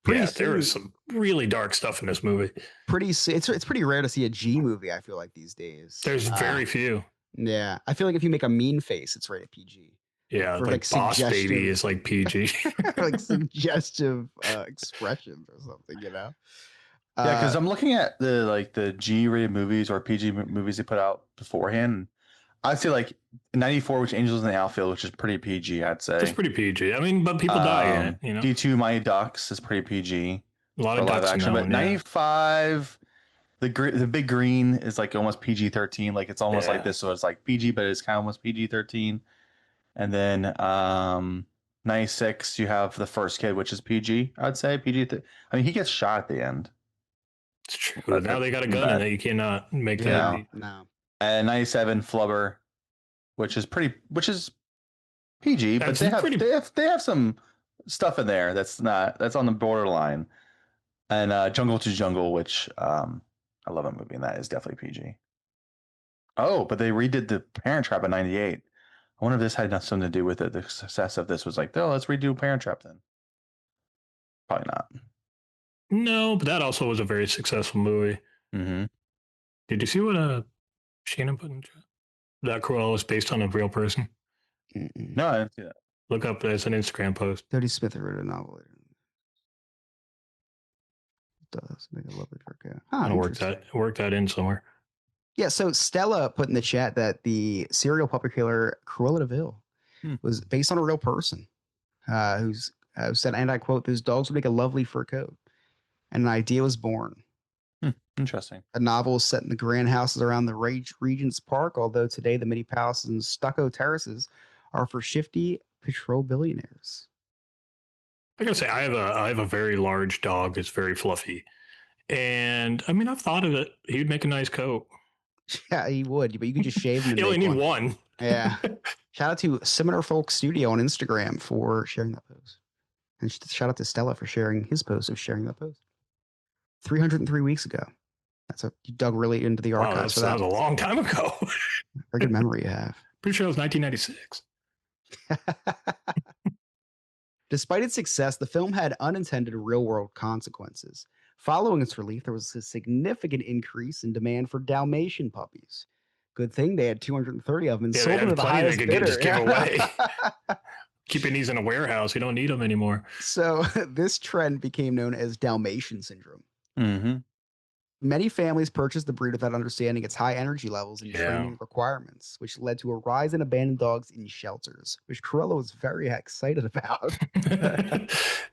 there was some really dark stuff in this movie. It's pretty rare to see a G movie, I feel like, these days. There's very few. Yeah. I feel like if you make a mean face, it's rated PG. Yeah, like Boss Baby is like PG. Like suggestive expressions or something, you know? Yeah, because I'm looking at the G-rated movies or PG movies they put out beforehand. I'd say like 94, which Angels in the Outfield, which is pretty PG, I'd say. It's pretty PG. I mean, but people die in it, you know. D2 Mighty Ducks is pretty PG. A lot of ducks action, but 95, the Big Green is like almost PG-13. Like it's almost like this, so it's like PG, but it's kind of almost PG-13. And then 96, you have the first kid, which is PG. I'd say PG. I mean, he gets shot at the end. It's true. Now they got a gun in it. You cannot make Yeah. that. No. And 97 Flubber, which is PG, but they have some stuff in there that's on the borderline. And Jungle to Jungle, which I love a movie, and that is definitely PG. Oh, but they redid The Parent Trap in 98. I wonder if this had something to do with it. The success of this was like, oh, let's redo Parent Trap then. Probably not. No, but that also was a very successful movie. Mm-hmm. Did you see what Shannon put in chat? That Cruella was based on a real person. Mm-mm. No, I didn't see that. Look up as an Instagram post. Jody Smith wrote a novel. Does make a lovely workout. Work that in somewhere. Yeah, so Stella put in the chat that the serial puppy killer Cruella de Vil was based on a real person who said, and I quote, "Those dogs would make a lovely fur coat." And an idea was born. Interesting. A novel is set in the grand houses around the Regent's Park, although today the many palaces and stucco terraces are for shifty patrol billionaires. I gotta say, I have a very large dog. It's very fluffy. And I mean, I've thought of it. He would make a nice coat. Yeah, he would, but you could just shave him. You only need one. Yeah. Shout out to Seminar Folk Studio on Instagram for sharing that post. And shout out to Stella for sharing his post of sharing that post. 303 weeks ago. You dug really into the archives for that. That was a long time ago. Very good memory you have. Pretty sure it was 1996. Despite its success, the film had unintended real-world consequences. Following its release, there was a significant increase in demand for Dalmatian puppies. Good thing they had 230 of them and sold them to the highest bidder. Just give away. Keeping these in a warehouse, you don't need them anymore. So this trend became known as Dalmatian syndrome. Mm-hmm. Many families purchased the breed without understanding its high energy levels and training requirements, which led to a rise in abandoned dogs in shelters, which Cruella was very excited about.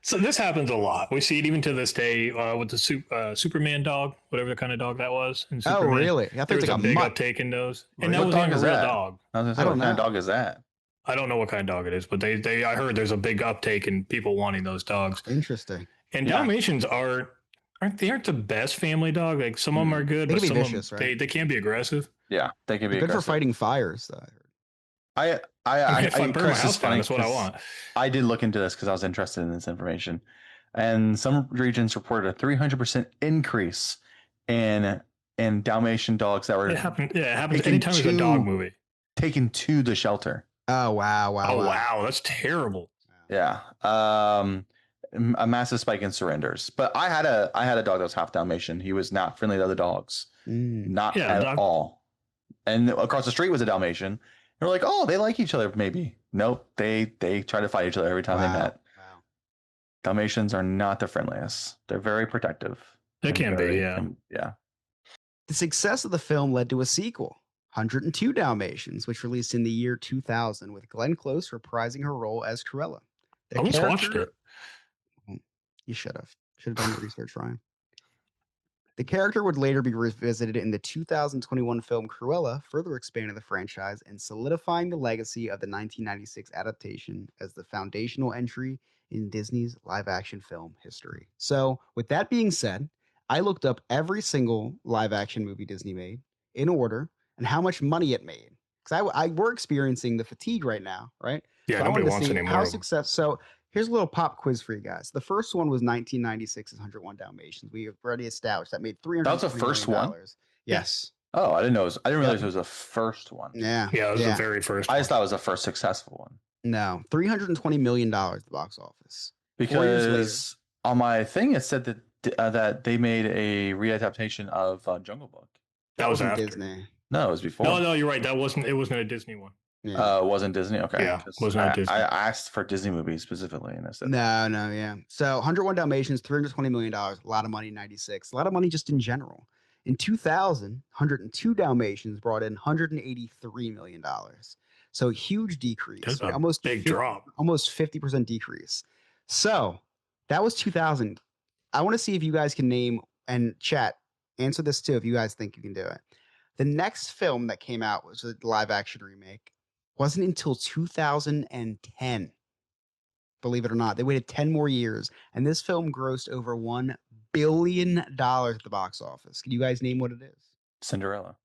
So this happens a lot. We see it even to this day with the Superman dog, whatever the kind of dog that was. In Superman. Oh, really? I there was a big uptake in those. And that was like a real dog. I was gonna say, what kind of dog is that? I don't know what kind of dog it is, but I heard there's a big uptake in people wanting those dogs. Interesting. And Dalmatians aren't the best family dog. Like some of them are good, but some vicious, of them they can be aggressive. Yeah, they can be good for fighting fires. Though I heard. Burn my house down. That's what I want. I did look into this because I was interested in this information, and some regions reported a 300% increase in Dalmatian dogs that were. It happens anytime there's a dog movie taken to the shelter. Oh wow! That's terrible. Yeah. A massive spike in surrenders. But I had a dog that was half Dalmatian. He was not friendly to other dogs. Not at all. And across the street was a Dalmatian. And we're like, oh, they like each other, maybe. Nope. They try to fight each other every time they met. Wow. Dalmatians are not the friendliest. They're very protective. They can be, yeah. Yeah. The success of the film led to a sequel, 102 Dalmatians, which released in the year 2000, with Glenn Close reprising her role as Cruella. I almost watched it. You should have done your research, Ryan. The character would later be revisited in the 2021 film Cruella, further expanding the franchise and solidifying the legacy of the 1996 adaptation as the foundational entry in Disney's live-action film history. So, with that being said, I looked up every single live-action movie Disney made in order and how much money it made. Because we're experiencing the fatigue right now, right? Yeah, so nobody wants any more. How success? So here's a little pop quiz for you guys. The first one was 1996's 101 Dalmatians. We have already established that made $300. That was the first one? Yes. Oh, I didn't realize it was the first one. Yeah. Yeah, it was the very first one. I just thought it was the first successful one. No, $320 million at the box office. Because on my thing, it said that they made a readaptation of Jungle Book. That was after. Disney. No, it was before. No, you're right. It wasn't a Disney one. Yeah. It wasn't Disney? Okay. Yeah, it was not Disney. I asked for Disney movies specifically, and I said no, yeah. So 101 Dalmatians, $320 million, a lot of money in 96, a lot of money just in general. In 2000, 102 Dalmatians brought in $183 million. So huge decrease. That's a almost big drop. Almost 50% decrease. So that was 2000. I want to see if you guys can name, and chat, answer this too if you guys think you can do it. The next film that came out was a live action remake. Wasn't until 2010. believe it or not. They waited 10 more years, and this film grossed over $1 billion at the box office. Can you guys name what it is? Cinderella.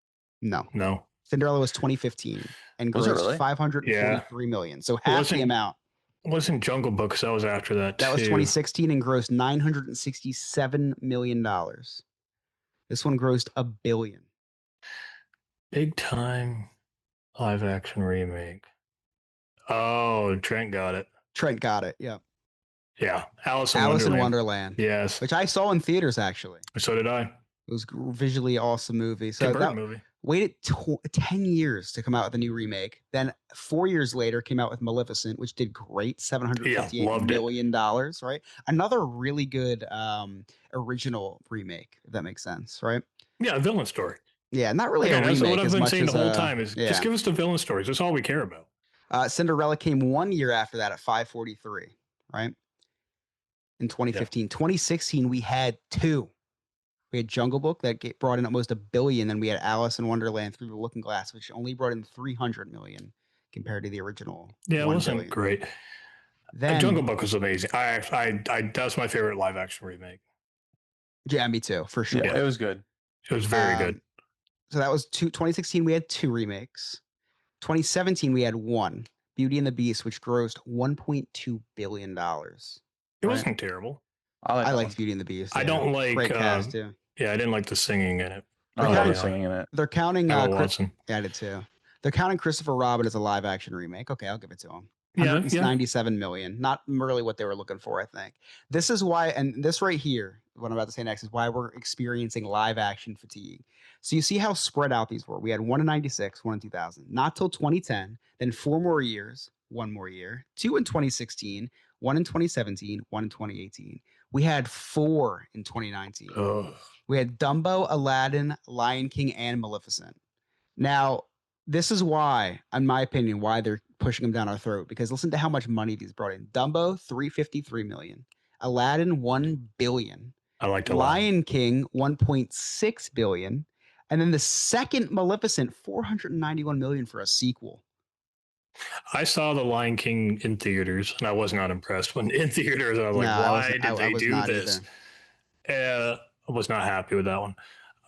No. Cinderella was 2015 and Was it grossed really? 543 million. So half the amount. It wasn't Jungle Book, because that was after that. That was 2016 and grossed $967 million. This one grossed $1 billion. Big time live action remake. Oh, Trent got it. Yeah. Yeah. Alice in Wonderland. Yes. Which I saw in theaters, actually. So did I. It was a visually awesome movie. So Good movie. Waited 10 years to come out with a new remake. Then 4 years later came out with Maleficent, which did great, $758 million, right? Another really good original remake, if that makes sense, right? Yeah, a villain story. Yeah, not really a remake. That's what I've as been much saying as the whole time is just give us the villain stories. That's all we care about. Cinderella came 1 year after that at 543, right? In 2015. 2016, we had two. We had Jungle Book that brought in almost $1 billion. Then we had Alice in Wonderland Through the Looking Glass, which only brought in $300 million compared to the original. Yeah, it wasn't billion. Great. Then Jungle Book was amazing. I that's my favorite live action remake. Yeah, me too, for sure. Yeah, it was good. It was very good. So that was 2016. We had two remakes. 2017, we had one, Beauty and the Beast, which grossed $1.2 billion. It wasn't terrible. I liked Beauty and the Beast. I don't like great cast too. Yeah, I didn't like the singing in it. I love the singing in it. They're counting Watson. Yeah, I did too. They're counting Christopher Robin as a live action remake. Okay, I'll give it to him. Yeah, $97 million. Not really what they were looking for, I think. This is why, and this right here, what I'm about to say next, is why we're experiencing live action fatigue. So you see how spread out these were. We had one in 96, one in 2000, not till 2010, then 4 more years, 1 more year, 2 in 2016, 1 in 2017, 1 in 2018. We had 4 in 2019. Oh. We had Dumbo, Aladdin, Lion King, and Maleficent. Now, this is why, in my opinion, why they're pushing them down our throat. Because listen to how much money these brought in. Dumbo, $353 million. Aladdin, $1 billion. I liked Lion King, $1.6 billion. And then the second Maleficent, $491 million for a sequel. I saw The Lion King in theaters, and I was not impressed. When in theaters, I was like, why did they do this? I was not happy with that one.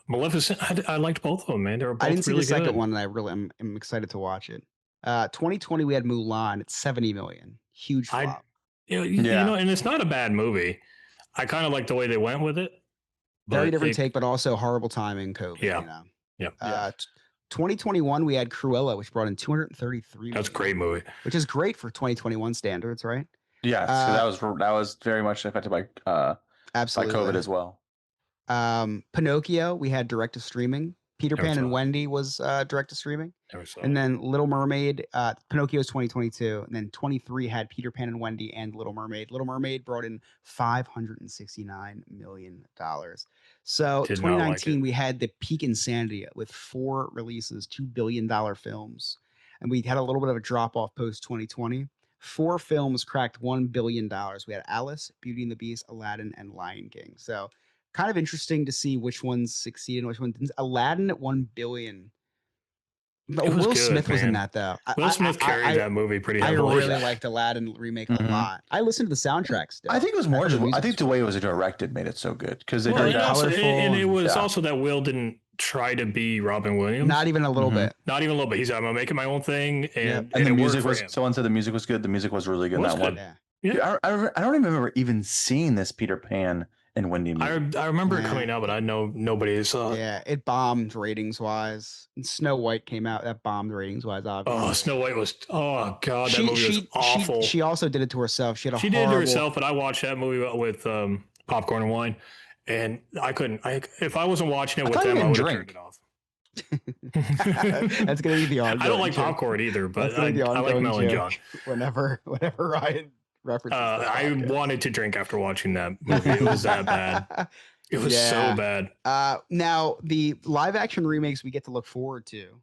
Maleficent, I liked both of them, man. They were both I didn't see really the second good. one, and I really am excited to watch it. 2020, we had Mulan. It's $70 million. Huge flop. You know, and it's not a bad movie. I kind of like the way they went with it. Very different take, but also horrible timing, COVID. Yeah. You know? Yeah. 2021, we had Cruella, which brought in $233 million. That's a great movie. Which is great for 2021 standards, right? Yeah, so that was very much affected by absolutely by COVID as well. Pinocchio, we had direct to streaming. Peter Pan and Wendy was direct to streaming. And then Little Mermaid, Pinocchio is 2022. And then 23 had Peter Pan and Wendy and Little Mermaid. Little Mermaid brought in $569 million. So 2019, we had the peak insanity with 4 releases, $2 billion films. And we had a little bit of a drop off post 2020. 4 films cracked $1 billion. We had Alice, Beauty and the Beast, Aladdin, and Lion King. So kind of interesting to see which ones succeeded and which ones didn't. Aladdin at $1 billion. Will Smith was in that though. Will Smith carried that movie pretty heavily. I really liked Aladdin remake a lot. I listened to the soundtrack still. I think it was more just. I think the way it was directed made it so good because they very colorful. And it was also that Will didn't try to be Robin Williams. Not even a little bit. Not even a little bit. He's like, I'm gonna make my own thing, and the music was. Someone said the music was good. The music was really good in that one. Yeah. I don't even remember even seeing this Peter Pan and Wendy movie. I remember it coming out, but I know nobody saw it. Yeah, it bombed ratings wise. And Snow White came out, that bombed ratings wise, obviously. Oh, Snow White was that movie was awful. She also did it to herself. She did it to herself, but I watched that movie with popcorn and wine, and I couldn't. If I wasn't watching it with them, I would have turned it off. That's gonna be the ongoing. I don't like popcorn either, but I like Melon John. Whenever Ryan references I wanted to drink after watching that movie. It was that bad. It was so bad. Now the live action remakes we get to look forward to.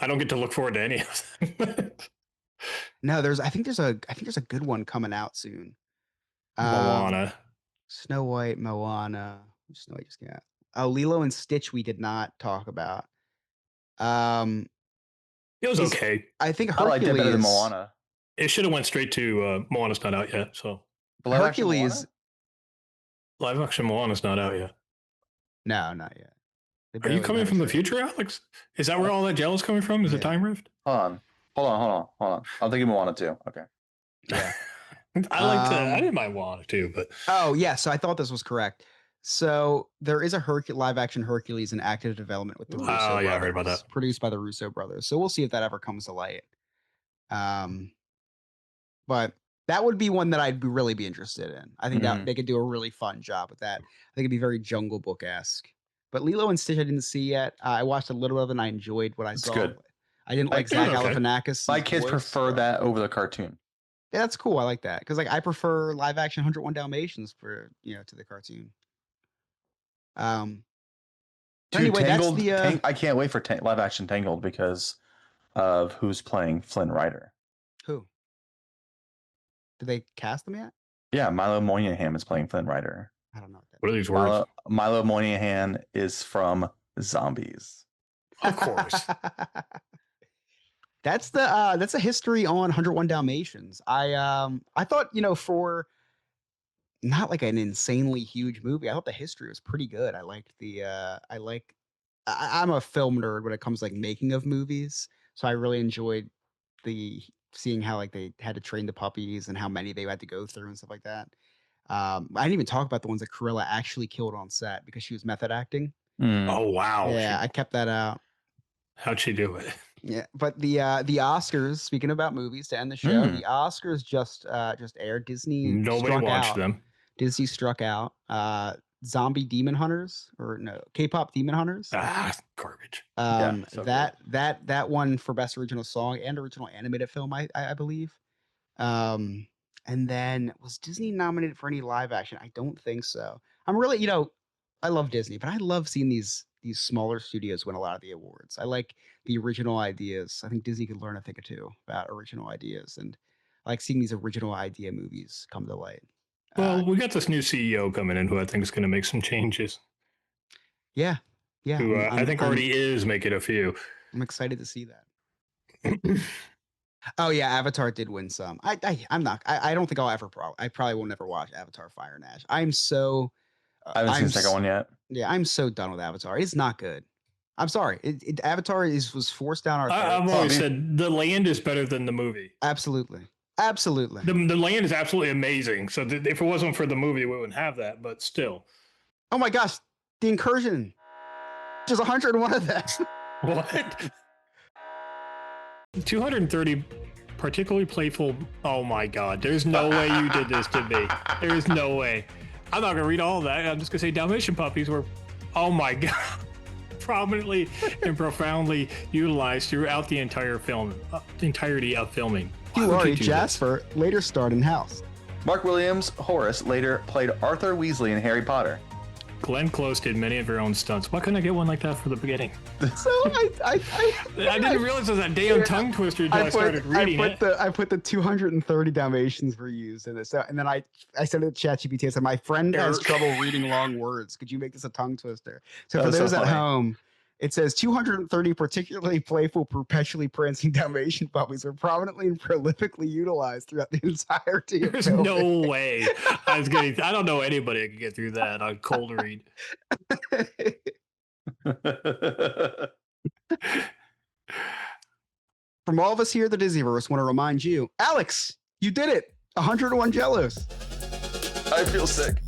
I don't get to look forward to any of them. No, I think there's a good one coming out soon. Moana. Snow White, Moana. Snow White just came out. Lilo and Stitch we did not talk about. It was okay. I think Hercules. I liked it better than Moana. It should have went straight to Moana's not out yet. So The live action Hercules. Moana? live action Moana's not out yet. No, not yet. They Are you barely coming got from the it. future, Alex? Is that where all that Jell-Os coming from? Is it Yeah. Time Rift? Hold on. I'm thinking Moana too. Okay. Yeah. I liked I didn't mind Moana too, but Oh, yeah. So I thought this was correct. So there is a live action Hercules in active development with the Russo brothers. yeah, I heard about that. Produced by the Russo brothers. So we'll see if that ever comes to light. But that would be one that I'd really be interested in. I think that they could do a really fun job with that. I think it'd be very Jungle Book-esque. But Lilo and Stitch I didn't see yet. I watched a little of it and I enjoyed what I saw. good. I didn't like Yeah, Zach okay. Galifianakis. My kids prefer that over the cartoon. Yeah, that's cool. I like that because like I prefer live action 101 Dalmatians to the cartoon. Dude, Anyway, Tangled, that's the I can't wait for live action Tangled because of who's playing Flynn Rider. who? Did they cast them yet? Yeah, Milo Moynihan is playing Flynn Rider. I don't know. What that what are these words? Milo Moynihan is from Zombies. Of course. That's a history on 101 Dalmatians. I thought, for not like an insanely huge movie, I thought the history was pretty good. I liked I'm a film nerd when it comes to like making of movies. So I really enjoyed seeing how like they had to train the puppies and how many they had to go through and stuff like that. I didn't even talk about the ones that Cruella actually killed on set because she was method acting. Oh wow. Yeah, I kept that out. How'd she do it? Yeah, but the Oscars, speaking about movies to end the show, the Oscars just aired. Disney Nobody struck watched out. them. Disney struck out. Zombie Demon Hunters K-pop Demon Hunters. Garbage. So That won for best original song and original animated film, I believe. And then was Disney nominated for any live action? I don't think so. I'm really, I love Disney, but I love seeing these smaller studios win a lot of the awards. I like the original ideas. I think Disney could learn a thing or two about original ideas, and I like seeing these original idea movies come to light. Well, we got this new CEO coming in who I think is going to make some changes. Yeah. Who I think already is making a few. I'm excited to see that. Oh yeah, Avatar did win some. I don't think I'll ever I probably will never watch Avatar Fire and Ash. I haven't seen the second one yet. Yeah, I'm so done with Avatar. It's not good. I'm sorry. Avatar was forced down our throats. I've always said the land is better than the movie. Absolutely. The land is absolutely amazing. So if it wasn't for the movie, we wouldn't have that. But still. Oh my gosh, the Incursion. There's 101 of them. What? 230 particularly playful. Oh my God. There's no way you did this to me. There is no way. I'm not going to read all of that. I'm just going to say Dalmatian puppies were, oh my God, prominently and profoundly utilized throughout the entire film, the entirety of filming. Laurie Jasper later starred in House. Mark Williams, Horace, later played Arthur Weasley in Harry Potter. Glenn Close did many of her own stunts. Why couldn't I get one like that for the beginning? So I didn't realize it was that damn tongue twister until I started reading it. I put the 230 Dalmatians were used in this. So, and then I said to ChatGPT, I said, my friend has trouble reading long words. Could you make this a tongue twister? So for those at home, it says 230 particularly playful, perpetually prancing Dalmatian puppies were prominently and prolifically utilized throughout the entirety of There's filming. no way I don't know anybody that could get through that on cold read. From all of us here at the Dizneyverse, want to remind you, Alex, you did it. 101 Jell-Os. I feel sick.